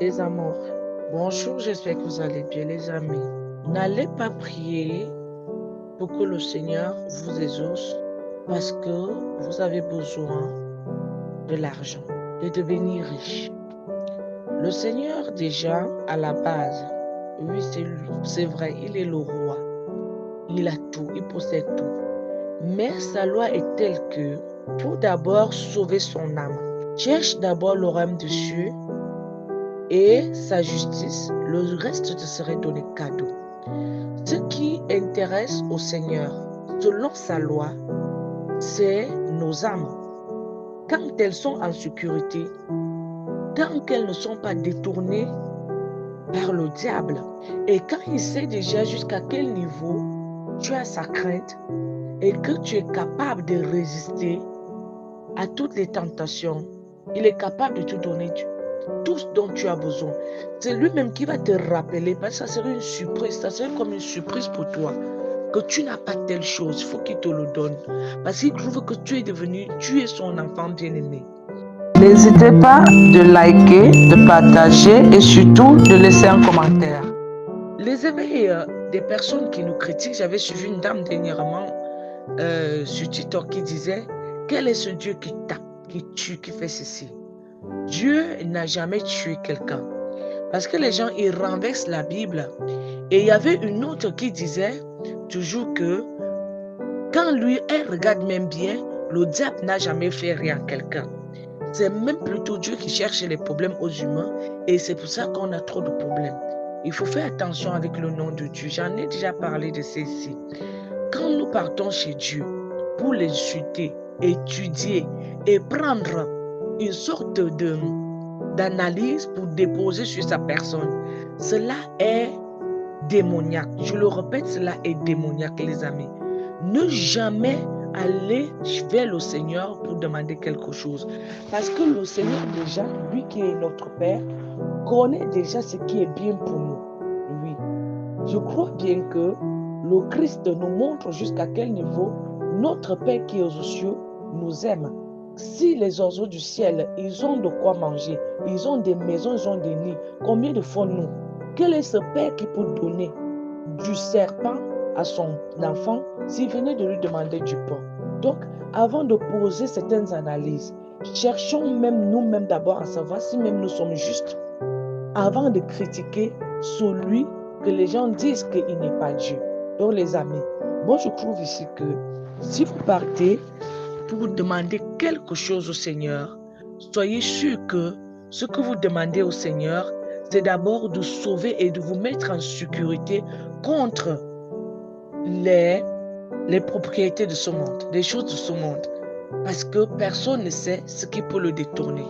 Les amours, bonjour, j'espère que vous allez bien les amis. N'allez pas prier pour que le Seigneur vous exauce parce que vous avez besoin de l'argent, de devenir riche. Le Seigneur déjà à la base, oui c'est vrai, il est le roi, il a tout, il possède tout. Mais sa loi est telle que pour d'abord sauver son âme, cherche d'abord le royaume des cieux et sa justice, le reste te serait donné cadeau. Ce qui intéresse au Seigneur, selon sa loi, c'est nos âmes. Quand elles sont en sécurité, tant qu'elles ne sont pas détournées par le diable, et quand il sait déjà jusqu'à quel niveau tu as sa crainte et que tu es capable de résister à toutes les tentations, il est capable de te donner tout ce dont tu as besoin. C'est lui-même qui va te rappeler, parce que ça serait une surprise, ça serait comme une surprise pour toi, que tu n'as pas telle chose, il faut qu'il te le donne. Parce qu'il trouve que tu es son enfant bien-aimé. N'hésitez pas de liker, de partager et surtout de laisser un commentaire. Les éveils des personnes qui nous critiquent, j'avais suivi une dame dernièrement sur TikTok qui disait, quel est ce Dieu qui tape, qui tue, qui fait ceci? Dieu n'a jamais tué quelqu'un. Parce que les gens, ils renversent la Bible. Et il y avait une autre qui disait toujours que quand lui, elle regarde même bien, le diable n'a jamais fait rien à quelqu'un. C'est même plutôt Dieu qui cherche les problèmes aux humains. Et c'est pour ça qu'on a trop de problèmes. Il faut faire attention avec le nom de Dieu. J'en ai déjà parlé de ceci. Quand nous partons chez Dieu pour l'insulter, étudier et prendre une sorte d'analyse pour déposer sur sa personne, cela est démoniaque. Je le répète, cela est démoniaque, les amis. Ne jamais aller vers le Seigneur pour demander quelque chose. Parce que le Seigneur déjà, lui qui est notre Père, connaît déjà ce qui est bien pour nous. Oui. Je crois bien que le Christ nous montre jusqu'à quel niveau notre Père qui est aux cieux nous aime. Si les oiseaux du ciel, ils ont de quoi manger, ils ont des maisons, ils ont des nids, combien de fois nous? Quel est ce Père qui peut donner du serpent à son enfant s'il venait de lui demander du pain? Donc, avant de poser certaines analyses, cherchons même nous-mêmes d'abord à savoir si même nous sommes justes avant de critiquer celui que les gens disent qu'il n'est pas Dieu. Donc les amis, moi je trouve ici que si vous partez pour demander quelque chose au Seigneur, soyez sûr que ce que vous demandez au Seigneur, c'est d'abord de sauver et de vous mettre en sécurité contre les propriétés de ce monde, les choses de ce monde. Parce que personne ne sait ce qui peut le détourner.